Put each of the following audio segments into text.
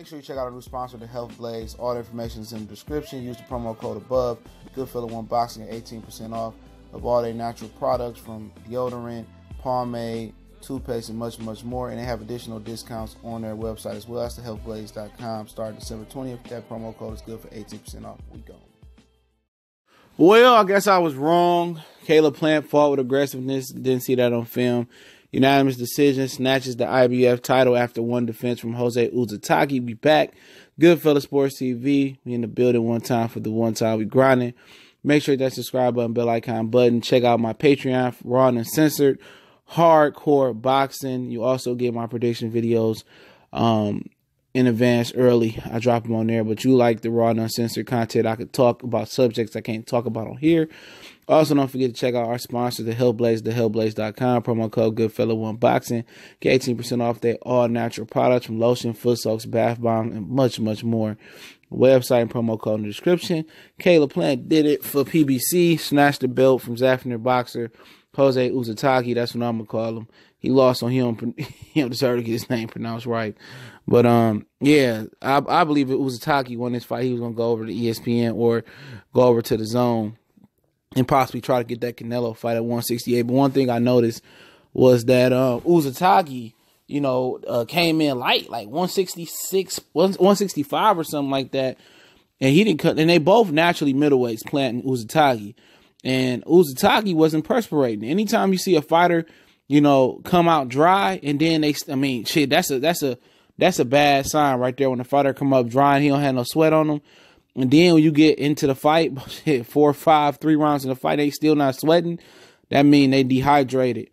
Make sure you check out our new sponsor, the Health Blaze. All the information is in the description. Use the promo code above. Goodfella1 Boxing at 18% off of all their natural products from deodorant, pomade, toothpaste, and much, much more. And they have additional discounts on their website as well. That's thehealthblaze.com. Starting December 20th. That promo code is good for 18% off. We go. Well, I guess I was wrong. Caleb Plant fought with aggressiveness. Didn't see that on film. Unanimous decision, snatches the IBF title after one defense from Jose Uzcategui. We back. Goodfella Sports TV. We in the building one time for the one time we grinding. Make sure that subscribe button, bell icon button. Check out my Patreon for Raw and Uncensored, hardcore boxing. You also get my prediction videos in advance early. I drop them on there, but you like the Raw and Uncensored content. I could talk about subjects I can't talk about on here. Also, don't forget to check out our sponsor, The Health Blaze, thehealthblaze.com. Promo code Goodfella1 Boxing. Get 18% off their all-natural products from lotion, foot soaks, bath bomb, and much, much more. Website and promo code in the description. Caleb Plant did it for PBC. Snatched the belt from Zafner boxer Jose Uzcategui. That's what I'm going to call him. He lost on him. He don't deserve to get his name pronounced right. But, yeah, I believe it Uzcategui won this fight. He was going to go over to ESPN or go over to the Zone and possibly try to get that Canelo fight at 168. But one thing I noticed was that Uzcategui, came in light, like 166, 165 or something like that. And he didn't cut. And they both naturally middleweights, Plant and Uzcategui. And Uzcategui wasn't perspirating. Anytime you see a fighter, come out dry and then that's a bad sign right there when the fighter come up dry and he don't have no sweat on him. And then when you get into the fight, 4 or 5, 3 rounds in the fight, they still not sweating. That mean they dehydrated,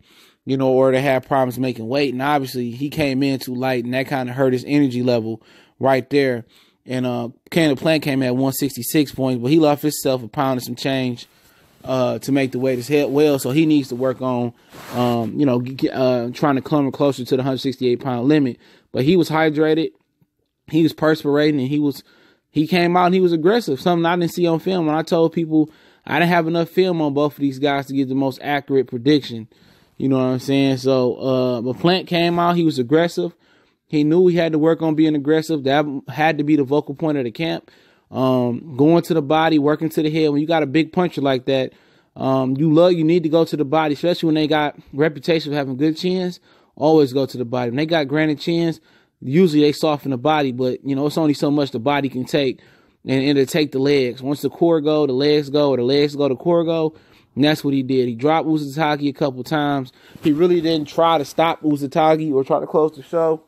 or they have problems making weight. And obviously he came in too light, and that kind of hurt his energy level right there. And Caleb Plant came at 166 points, but he lost himself a pound and some change to make the weight his head well. So he needs to work on, trying to come closer to the 168-pound limit. But he was hydrated, he was perspirating, and he came out and he was aggressive, something I didn't see on film. When I told people I didn't have enough film on both of these guys to get the most accurate prediction. You know what I'm saying? So, but Plant came out, he was aggressive. He knew he had to work on being aggressive. That had to be the vocal point of the camp. Going to the body, working to the head. When you got a big puncher like that, you need to go to the body, especially when they got reputation of having good chins. Always go to the body. When they got granite chins, usually they soften the body, but it's only so much the body can take, and it'll take the legs. Once the core go, the legs go, or the legs go, the core go. And that's what he did. He dropped Uzcategui a couple times. He really didn't try to stop Uzcategui or try to close the show.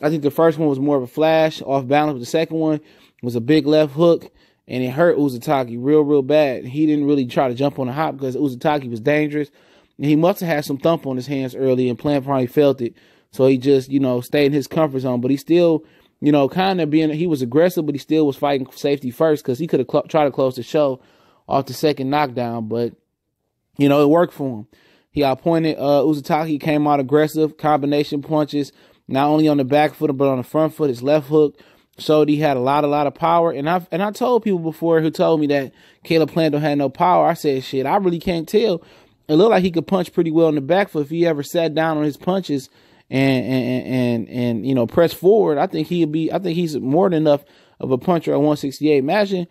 I think the first one was more of a flash, off balance. But the second one was a big left hook, and it hurt Uzcategui real, real bad. He didn't really try to jump on the hop because Uzcategui was dangerous. And he must have had some thump on his hands early, and Plant probably felt it. So he just, stayed in his comfort zone. But he still, kind of he was aggressive, but he still was fighting for safety first because he could have tried to close the show off the second knockdown. But, it worked for him. He outpointed Uzcategui, came out aggressive, combination punches, not only on the back foot, but on the front foot. His left hook showed he had a lot of power. And I told people before who told me that Caleb Plant don't have no power. I said, shit, I really can't tell. It looked like he could punch pretty well in the back foot if he ever sat down on his punches and press forward. I think he's more than enough of a puncher at 168. Imagine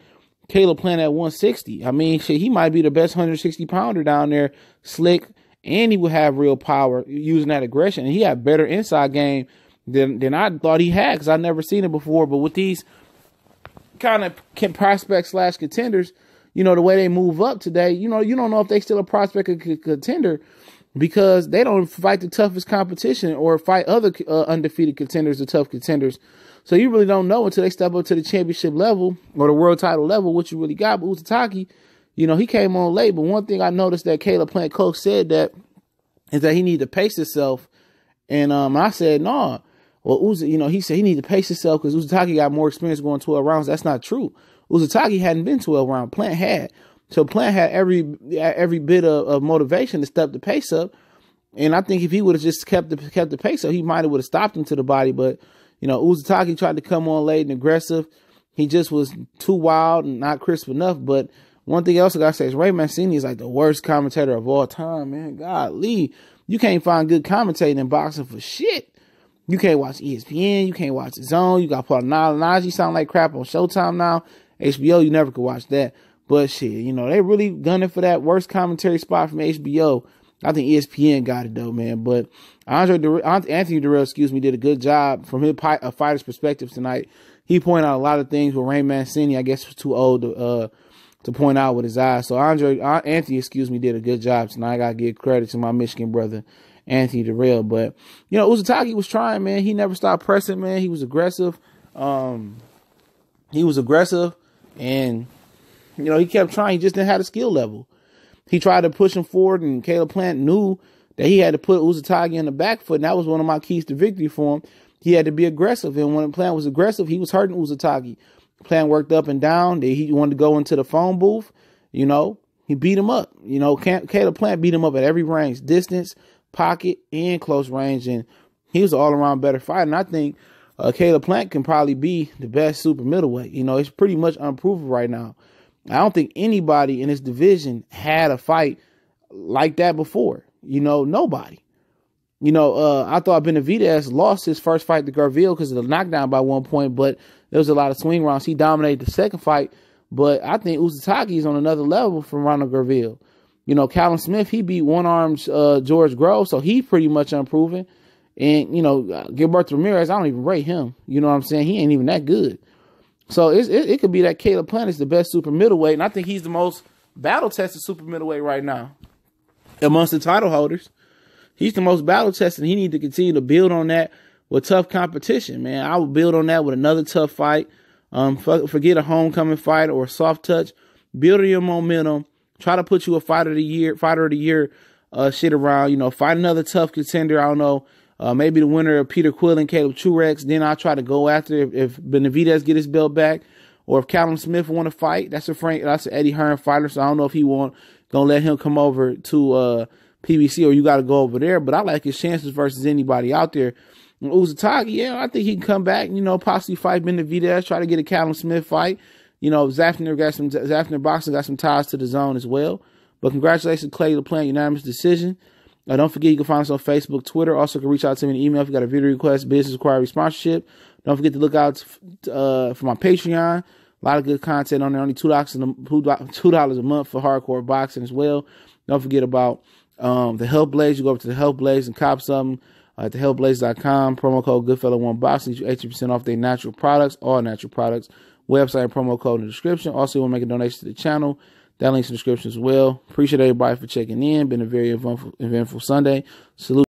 Caleb Plant at 160. I mean, shit, he might be the best 160 pounder down there, slick, and he would have real power using that aggression. And he had better inside game than I thought he had because I'd never seen it before. But with these kind of prospects / contenders, the way they move up today, you don't know if they still a prospect or contender because they don't fight the toughest competition or fight other undefeated contenders or tough contenders. So you really don't know until they step up to the championship level or the world title level what you really got. But Uzcategui, he came on late. But one thing I noticed that Caleb Plant coach said is that he needed to pace himself. And I said, no. Well, he said he needed to pace himself because Uzcategui got more experience going 12 rounds. That's not true. Uzcategui hadn't been 12 rounds. Plant had. So Plant had every bit of motivation to step the pace up. And I think if he would have just kept the pace up, he might have would have stopped him to the body. But, Uzcategui tried to come on late and aggressive. He just was too wild and not crisp enough. But one thing else I got to say is Ray Mancini is like the worst commentator of all time, man. Golly. You can't find good commentating in boxing for shit. You can't watch ESPN. You can't watch the Zone. You got to put on Najee sound like crap on Showtime now. HBO, you never could watch that. But shit, you know, they really gunning for that worst commentary spot from HBO. I think ESPN got it though, man. But Anthony Durrell, did a good job from his a fighter's perspective tonight. He pointed out a lot of things where Ray Mancini, I guess, was too old to point out with his eyes. So Anthony, did a good job tonight. I gotta give credit to my Michigan brother, Anthony Durrell. But you know, Uzcategui was trying, man. He never stopped pressing, man. He was aggressive. And you know, he kept trying. He just didn't have the skill level. He tried to push him forward, and Caleb Plant knew that he had to put Uzcategui in the back foot, and that was one of my keys to victory for him. He had to be aggressive, and when Plant was aggressive, he was hurting Uzcategui. Plant worked up and down. He wanted to go into the phone booth. You know, he beat him up. You know, Caleb Plant beat him up at every range, distance, pocket, and close range, and he was an all-around better fighter. And I think Caleb Plant can probably be the best super middleweight. You know, it's pretty much unproven right now. I don't think anybody in this division had a fight like that before. You know, nobody. You know, I thought Benavidez lost his first fight to Garville because of the knockdown by 1 point, but there was a lot of swing rounds. He dominated the second fight, but I think Uzcategui is on another level from Ronald Garville. You know, Callum Smith, he beat one-armed George Groves, so he's pretty much unproven. And, you know, Gilberto Ramirez, I don't even rate him. You know what I'm saying? He ain't even that good. So it could be that Caleb Plant is the best super middleweight, and I think he's the most battle-tested super middleweight right now amongst the title holders. He's the most battle-tested, and he needs to continue to build on that with tough competition, man. I would build on that with another tough fight. Forget a homecoming fight or a soft touch. Build on your momentum. Try to put you a fighter of the year shit around. You know, fight another tough contender. I don't know. Maybe the winner of Peter Quill and Caleb Truex. Then I'll try to go after if Benavidez get his belt back, or if Callum Smith want to fight. That's an Eddie Hearn fighter, so I don't know if he gonna let him come over to PBC, or you got to go over there. But I like his chances versus anybody out there. And Uzcategui, yeah, I think he can come back. You know, possibly fight Benavidez, try to get a Callum Smith fight. You know, Zafner Boxing got some ties to the Zone as well. But congratulations, Caleb Plant, unanimous decision. Don't forget, you can find us on Facebook, Twitter. Also, can reach out to me in email if you got a video request, business inquiry, sponsorship. Don't forget to look out for my Patreon. A lot of good content on there. Only $2 a month for hardcore boxing as well. Don't forget about the Health Blaze. You go over to the Health Blaze and cop something at thehealthblaze.com. Promo code Goodfella1Boxing. You 80% off their natural products, all natural products. Website and promo code in the description. Also, you want to make a donation to the channel. That link's in the description as well. Appreciate everybody for checking in. Been a very eventful Sunday. Salute.